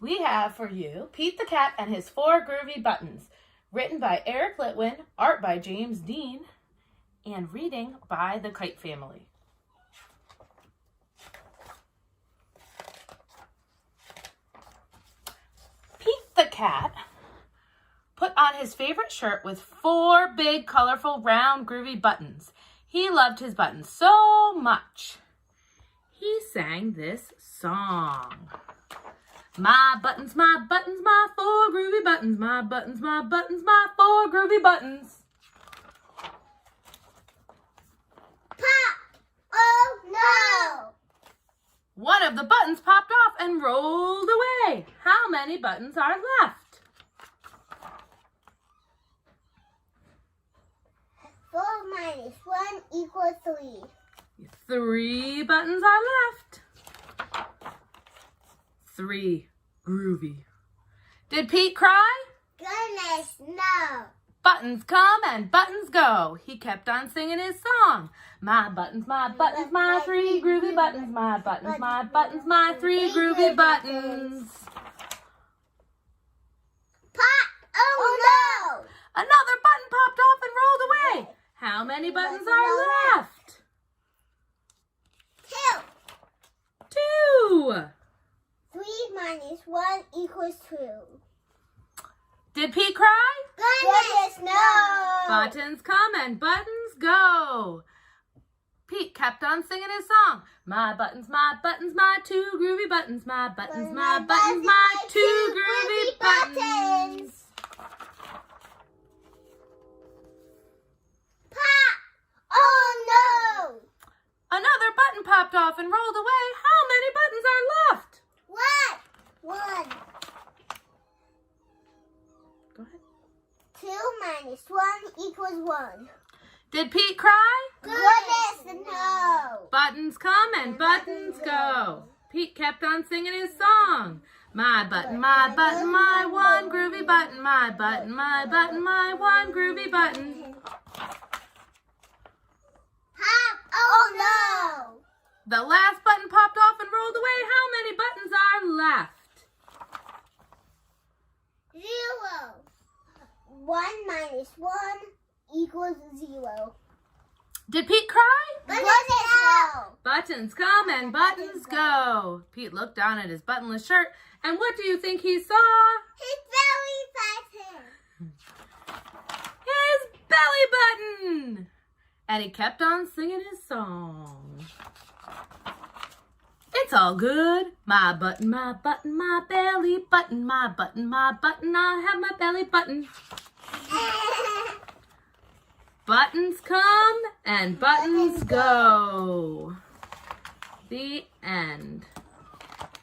We have for you Pete the Cat and his 4 Groovy Buttons, written by Eric Litwin, art by James Dean, and reading by the Kite family. Pete the Cat put on his favorite shirt with 4 big, colorful, round, groovy buttons. He loved his buttons so much. He sang this song. My buttons, my 4 groovy buttons. My buttons, my 4 groovy buttons. Pop! Oh no! One of the buttons popped off and rolled away. How many buttons are left? 4 minus 1 equals 3. 3 buttons are left. 3 groovy. Did Pete cry? Goodness, no. Buttons come and buttons go. He kept on singing his song. My buttons, my 3 groovy buttons. My buttons, my 3 groovy buttons. Pop! Oh no! Another button popped off and rolled away. How many buttons are left? 2. 3 minus 1 equals 2. Did Pete cry? Goodness, no. Buttons come and buttons go. Pete kept on singing his song. My buttons, my 2 groovy buttons. My buttons, my 2 groovy buttons. Pop! Oh no! Another button popped off and rolled away. How many buttons are left? 1. Go ahead. 2 minus 1 equals 1. Did Pete cry? Goodness, no. Buttons come and buttons go. Pete kept on singing his song. My button, my 1 groovy button. My button, my 1 groovy button. Pop! Oh no! The last button popped off and rolled away. How many buttons are left? 0. 1 minus 1 equals 0. Did Pete cry? Goodness, no. Buttons come and buttons go. Pete looked down at his buttonless shirt, and what do you think he saw? His belly button. His belly button! And he kept on singing his song. It's all good. My button, my belly button. My button, I have my belly button. Buttons come and buttons go. The end.